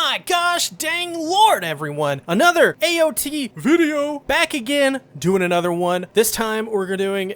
My gosh dang lord, everyone. Another AOT video. Back again, doing another one. This time we're doing,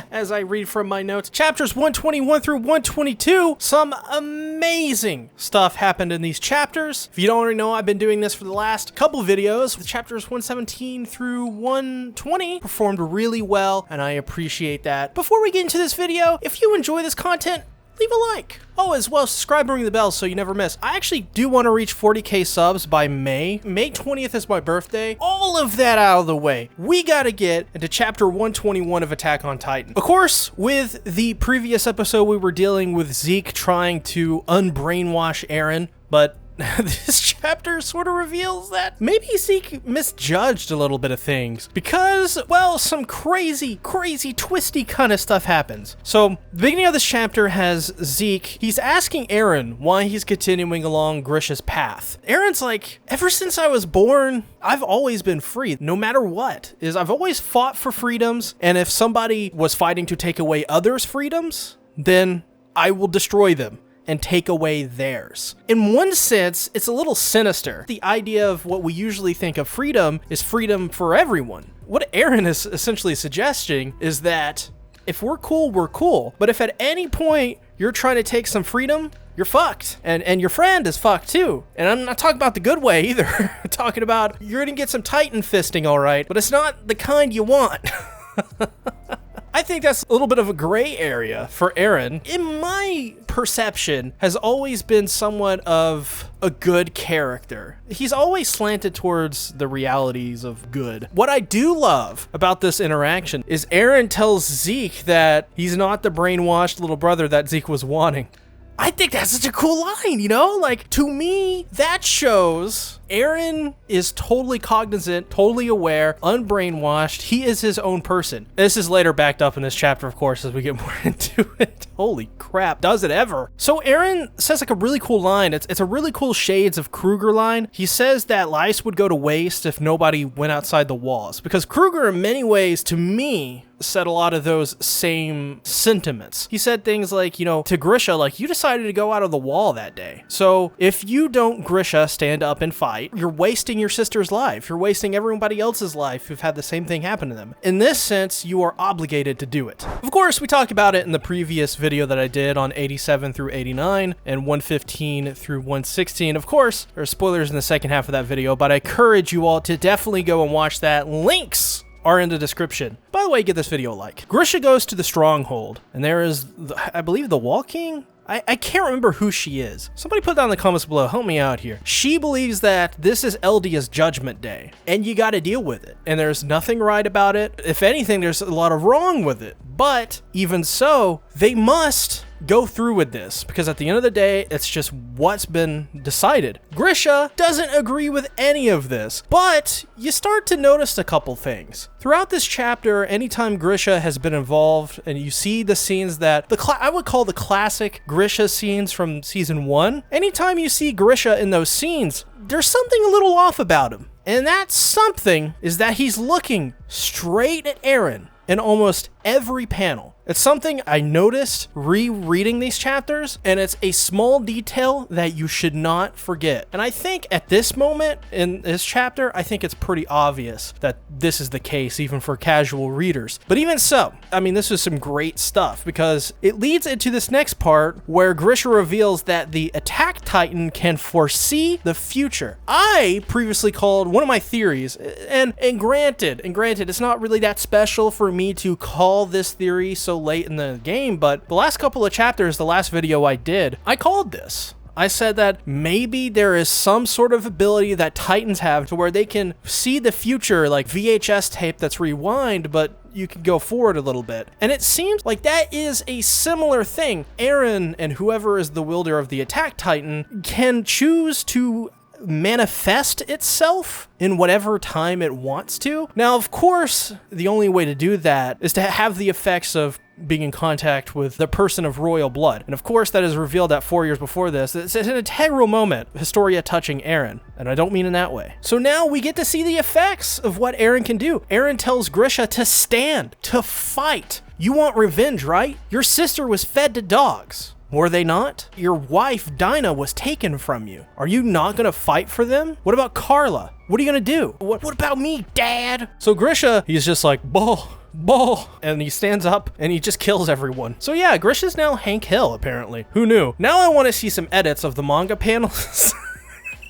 as I read from my notes, chapters 121 through 122. Some amazing stuff happened in these chapters. If you don't already know, I've been doing this for the last couple videos. The chapters 117 through 120 performed really well, and I appreciate that. Before we get into this video, if you enjoy this content, leave a like. Oh, as well, subscribe and ring the bell so you never miss. I actually do want to reach 40k subs by May. May 20th is my birthday. All of that out of the way, we gotta get into chapter 121 of Attack on Titan. Of course, with the previous episode, we were dealing with Zeke trying to unbrainwash Eren, but this chapter sort of reveals that maybe Zeke misjudged a little bit of things because, well, some crazy, twisty kind of stuff happens. So, the beginning of this chapter has Zeke. He's asking Eren why he's continuing along Grisha's path. Eren's like, ever since I was born, I've always been free, no matter what. I've always fought for freedoms, and if somebody was fighting to take away others' freedoms, then I will destroy them and take away theirs. In one sense, it's a little sinister. The idea of what we usually think of freedom is freedom for everyone. What Eren is essentially suggesting is that if we're cool, we're cool. But if at any point you're trying to take some freedom, you're fucked. And your friend is fucked too. And I'm not talking about the good way either. I'm talking about you're gonna get some Titan fisting, all right, but it's not the kind you want. I think that's a little bit of a gray area for Eren. In my perception, has always been somewhat of a good character. He's always slanted towards the realities of good. What I do love about this interaction is Eren tells Zeke that he's not the brainwashed little brother that Zeke was wanting. I think that's such a cool line, you know? Like, to me, that shows Eren is totally cognizant, totally aware, unbrainwashed. He is his own person. This is later backed up in this chapter, of course, as we get more into it. Holy crap, does it ever? So Eren says like a really cool line. It's a really cool Shades of Kruger line. He says that lives would go to waste if nobody went outside the walls. Because Kruger, in many ways, to me, said a lot of those same sentiments. He said things like, you know, to Grisha, like, you decided to go out of the wall that day. So if you don't, Grisha, stand up and fight, you're wasting your sister's life. You're wasting everybody else's life who've had the same thing happen to them. In this sense, you are obligated to do it. Of course, we talked about it in the previous video that I did on 87 through 89 and 115 through 116. Of course, there are spoilers in the second half of that video, but I encourage you all to definitely go and watch that. Links are in the description. By the way, give this video a like. Grisha goes to the stronghold, and there is, I believe, the Wall King? I can't remember who she is. Somebody put down in the comments below, help me out here. She believes that this is Eldia's judgment day, and you gotta deal with it. And there's nothing right about it. If anything, there's a lot of wrong with it. But even so, they must go through with this, because at the end of the day, it's just what's been decided. Grisha doesn't agree with any of this, but you start to notice a couple things. Throughout this chapter, anytime Grisha has been involved, and you see the scenes that, I would call the classic Grisha scenes from season 1, anytime you see Grisha in those scenes, there's something a little off about him. And that something is that he's looking straight at Eren in almost every panel. It's something I noticed rereading these chapters, and it's a small detail that you should not forget. And I think at this moment in this chapter, I think it's pretty obvious that this is the case, even for casual readers. But even so, I mean, this is some great stuff, because it leads into this next part where Grisha reveals that the Attack Titan can foresee the future. I previously called one of my theories, and granted, it's not really that special for me to call this theory so late in the game, but the last couple of chapters, the last video I did, I called this. I said that maybe there is some sort of ability that Titans have to where they can see the future, like VHS tape that's rewind, but you can go forward a little bit. And it seems like that is a similar thing. Eren and whoever is the wielder of the Attack Titan can choose to manifest itself in whatever time it wants to. Now, of course, the only way to do that is to have the effects of being in contact with the person of royal blood. And of course, that is revealed that 4 years before this. It's an integral moment, Historia touching Eren, and I don't mean in that way. So now we get to see the effects of what Eren can do. Eren tells Grisha to stand, to fight. You want revenge, right? Your sister was fed to dogs. Were they not? Your wife, Dinah, was taken from you. Are you not gonna fight for them? What about Carla? What are you gonna do? What about me, Dad? So Grisha, he's just like, ball, and he stands up and he just kills everyone. So yeah, Grisha's now Hank Hill, apparently. Who knew? Now I want to see some edits of the manga panels.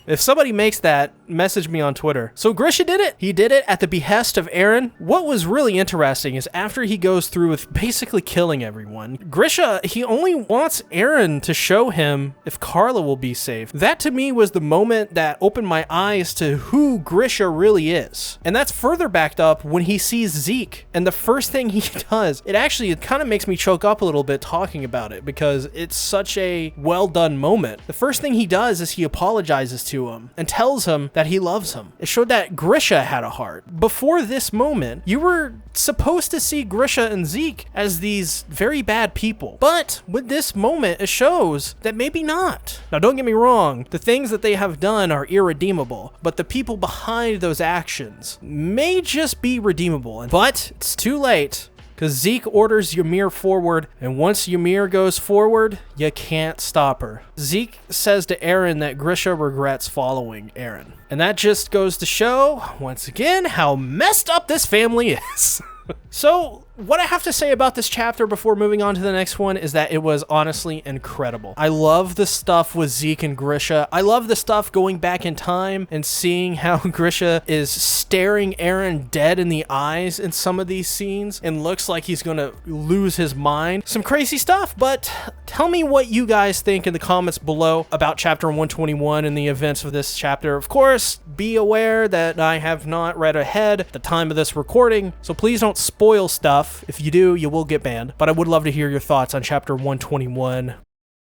If somebody makes that, message me on Twitter. So Grisha did it. He did it at the behest of Eren. What was really interesting is after he goes through with basically killing everyone, Grisha, he only wants Eren to show him if Carla will be safe. That to me was the moment that opened my eyes to who Grisha really is. And that's further backed up when he sees Zeke. And the first thing he does, it kind of makes me choke up a little bit talking about it because it's such a well done moment. The first thing he does is he apologizes to him and tells him that he loves him. It showed that Grisha had a heart. Before this moment, you were supposed to see Grisha and Zeke as these very bad people. But with this moment, it shows that maybe not. Now, don't get me wrong, the things that they have done are irredeemable, but the people behind those actions may just be redeemable. But it's too late. Because Zeke orders Ymir forward, and once Ymir goes forward, you can't stop her. Zeke says to Eren that Grisha regrets following Eren. And that just goes to show, once again, how messed up this family is. So, what I have to say about this chapter before moving on to the next one is that it was honestly incredible. I love the stuff with Zeke and Grisha. I love the stuff going back in time and seeing how Grisha is staring Eren dead in the eyes in some of these scenes and looks like he's gonna lose his mind. Some crazy stuff, but tell me what you guys think in the comments below about chapter 121 and the events of this chapter. Of course, be aware that I have not read ahead at the time of this recording, so please don't spoil stuff. If you do, you will get banned, but I would love to hear your thoughts on chapter 121.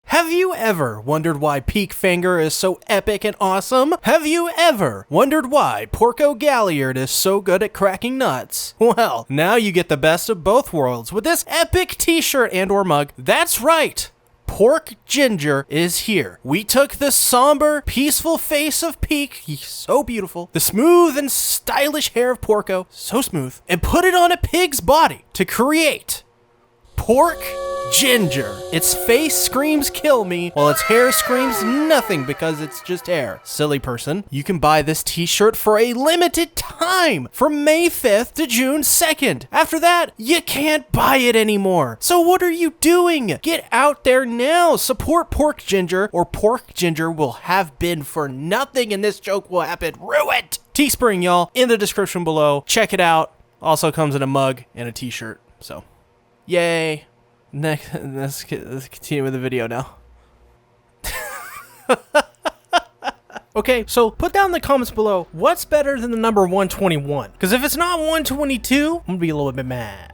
Have you ever wondered why Peak Finger is so epic and awesome? Have you ever wondered why Porco Galliard is so good at cracking nuts? Well, now you get the best of both worlds with this epic t-shirt and or mug. That's right! Pork Ginger is here. We took the somber, peaceful face of Peak, he's so beautiful, the smooth and stylish hair of Porco, so smooth, and put it on a pig's body to create Pork Ginger. Its face screams kill me, while its hair screams nothing because it's just hair. Silly person. You can buy this t-shirt for a limited time from May 5th to June 2nd. After that, you can't buy it anymore. So what are you doing? Get out there now. Support Pork Ginger, or Pork Ginger will have been for nothing and this joke will happen. Ruined. Teespring, y'all, in the description below. Check it out. Also comes in a mug and a t-shirt. So, yay. Next, let's continue with the video now. Okay, so put down in the comments below, what's better than the number 121? Because if it's not 122, I'm gonna be a little bit mad.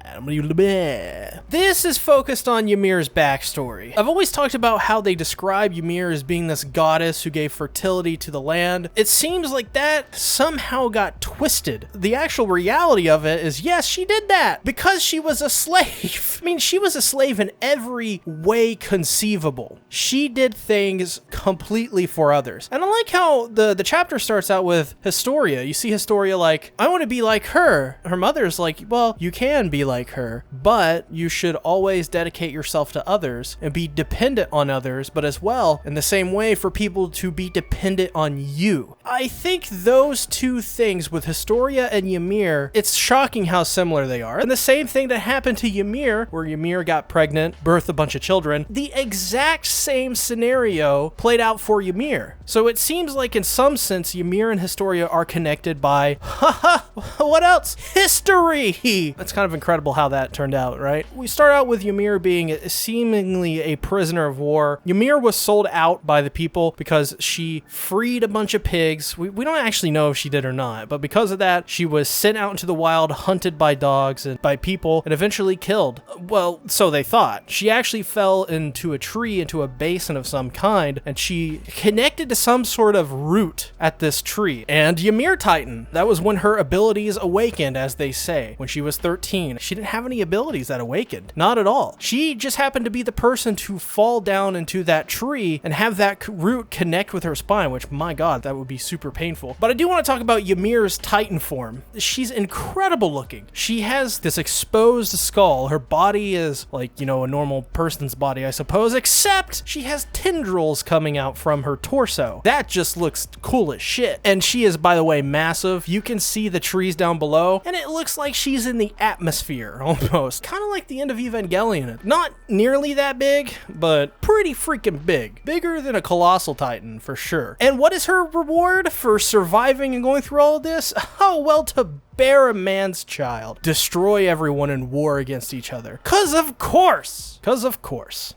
This is focused on Ymir's backstory. I've always talked about how they describe Ymir as being this goddess who gave fertility to the land. It seems like that somehow got twisted. The actual reality of it is, yes, she did that because she was a slave. I mean, she was a slave in every way conceivable. She did things completely for others. And I like how the chapter starts out with Historia. You see Historia like, I want to be like her. Her mother's like, well, you can be like her, but you should always dedicate yourself to others and be dependent on others, but as well, in the same way, for people to be dependent on you. I think those two things with Historia and Ymir, it's shocking how similar they are. And the same thing that happened to Ymir, where Ymir got pregnant, birthed a bunch of children, the exact same scenario played out for Ymir. So it seems like in some sense, Ymir and Historia are connected by, haha, what else? History! That's kind of incredible how that turned out, right? We start out with Ymir being seemingly a prisoner of war. Ymir was sold out by the people because she freed a bunch of pigs. We don't actually know if she did or not, but because of that, she was sent out into the wild, hunted by dogs and by people, and eventually killed. Well, so they thought. She actually fell into a tree, into a basin of some kind, and she connected to some sort of root at this tree. And Ymir Titan, that was when her abilities awakened, as they say. When she was 13, she didn't have any abilities that awakened. Not at all. She just happened to be the person to fall down into that tree and have that root connect with her spine, which, my God, that would be super painful. But I do want to talk about Ymir's Titan form. She's incredible looking. She has this exposed skull. Her body is like, you know, a normal person's body, I suppose, except she has tendrils coming out from her torso. That just looks cool as shit. And she is, by the way, massive. You can see the trees down below, and it looks like she's in the atmosphere almost. Kind of like the end of Evangelion. Not nearly that big, but pretty freaking big. Bigger than a colossal titan, for sure. And what is her reward for surviving and going through all of this? Oh, well, to bear a man's child. Destroy everyone in war against each other. 'Cause of course.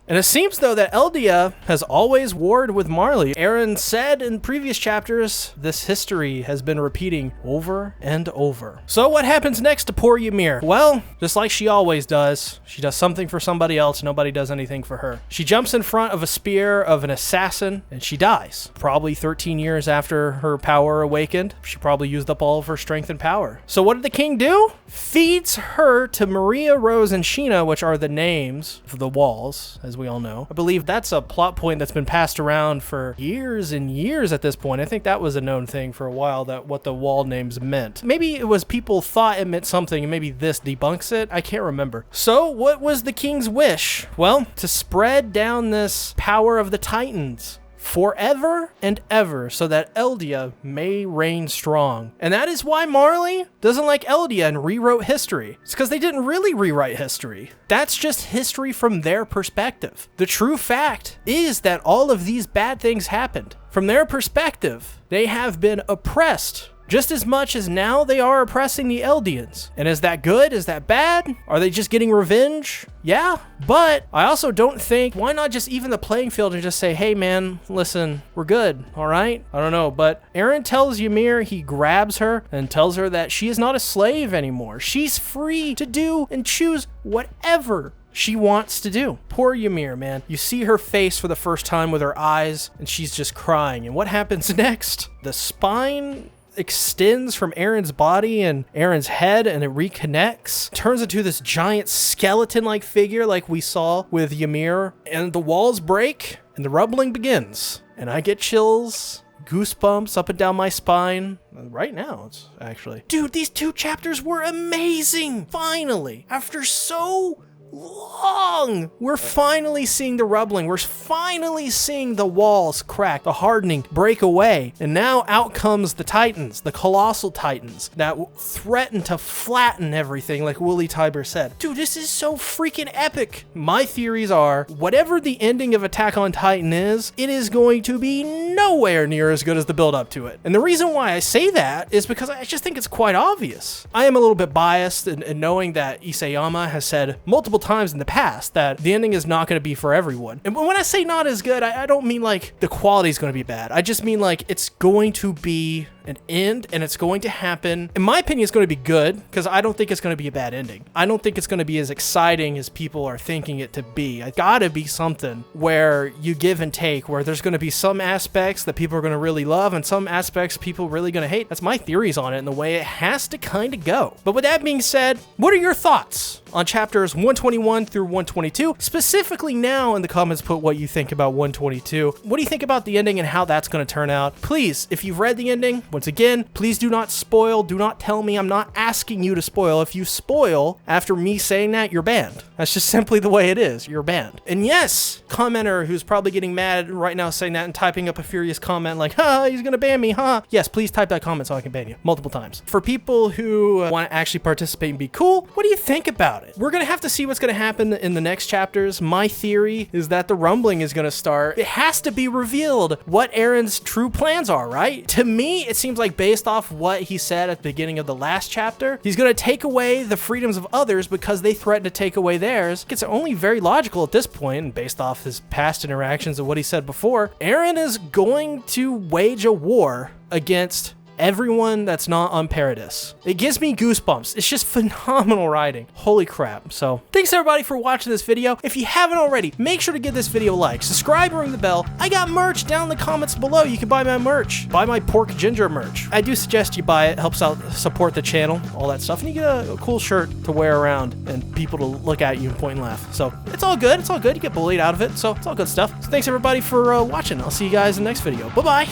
And it seems, though, that Eldia has always warred with Marley. Eren said in previous chapters, this history has been repeating over and over. So what happens next to poor Ymir? Well, just like she always does, she does something for somebody else, nobody does anything for her. She jumps in front of a spear of an assassin, and she dies. Probably 13 years after her power awakened. She probably used up all of her strength and power. So what did the king do? Feeds her to Maria, Rose, and Sheena, which are the names of the walls, as we all know. I believe that's a plot point that's been passed around for years and years at this point. I think that was a known thing for a while, that what the wall names meant. Maybe it was people thought it meant something, and maybe this debunks it. I can't remember. So what was the king's wish? Well, to spread down this power of the Titans forever and ever, so that Eldia may reign strong. And that is why Marley doesn't like Eldia and rewrote history. It's because they didn't really rewrite history. That's just history from their perspective. The true fact is that all of these bad things happened. From their perspective, they have been oppressed just as much as now they are oppressing the Eldians. And is that good? Is that bad? Are they just getting revenge? Yeah, but I also don't think, why not just even the playing field and just say, hey man, listen, we're good, all right? I don't know, but Eren tells Ymir, he grabs her and tells her that she is not a slave anymore. She's free to do and choose whatever she wants to do. Poor Ymir, man. You see her face for the first time with her eyes, and she's just crying. And what happens next? The spine extends from Eren's body and Eren's head, and it reconnects, turns into this giant skeleton-like figure like we saw with Ymir, and the walls break and the rumbling begins, and I get chills, goosebumps up and down my spine right now. It's actually, dude, these 2 chapters were amazing. Finally, after so long, we're finally seeing the rumbling. We're finally seeing the walls crack, the hardening break away. And now out comes the Titans, the colossal Titans that threaten to flatten everything, like Willie Tybur said. Dude, this is so freaking epic. My theories are, whatever the ending of Attack on Titan is, it is going to be nowhere near as good as the build up to it. And the reason why I say that is because I just think it's quite obvious. I am a little bit biased in knowing that Isayama has said multiple times in the past that the ending is not going to be for everyone. And when I say not as good, I don't mean like the quality is going to be bad. I just mean like it's going to be an end, and it's going to happen. In my opinion, it's going to be good, because I don't think it's going to be a bad ending. I don't think it's going to be as exciting as people are thinking it to be. It's got to be something where you give and take, where there's going to be some aspects that people are going to really love and some aspects people are really going to hate. That's my theories on it and the way it has to kind of go. But with that being said, what are your thoughts on chapters 121 through 122? Specifically now in the comments, put what you think about 122. What do you think about the ending and how that's going to turn out? Please, if you've read the ending, once again, please do not spoil. Do not tell me. I'm not asking you to spoil. If you spoil after me saying that, you're banned. That's just simply the way it is. You're banned. And yes, commenter who's probably getting mad right now saying that and typing up a furious comment like, he's gonna ban me, Yes, please type that comment so I can ban you multiple times. For people who want to actually participate and be cool, what do you think about it? We're gonna have to see what's gonna happen in the next chapters. My theory is that the rumbling is gonna start. It has to be revealed what Eren's true plans are, right? To me, it seems like based off what he said at the beginning of the last chapter, he's gonna take away the freedoms of others because they threaten to take away theirs. It's only very logical at this point, and based off his past interactions and what he said before, Eren is going to wage a war against everyone that's not on Paradis. It gives me goosebumps. It's just phenomenal writing. Holy crap. So thanks everybody for watching this video. If you haven't already, make sure to give this video a like, subscribe, and ring the bell. I got merch down in the comments below. You can buy my merch. Buy my pork ginger merch. I do suggest you buy it. Helps out support the channel, all that stuff. And you get a cool shirt to wear around and people to look at you and point and laugh. So it's all good. It's all good. You get bullied out of it. So it's all good stuff. So thanks everybody for watching. I'll see you guys in the next video. Bye-bye.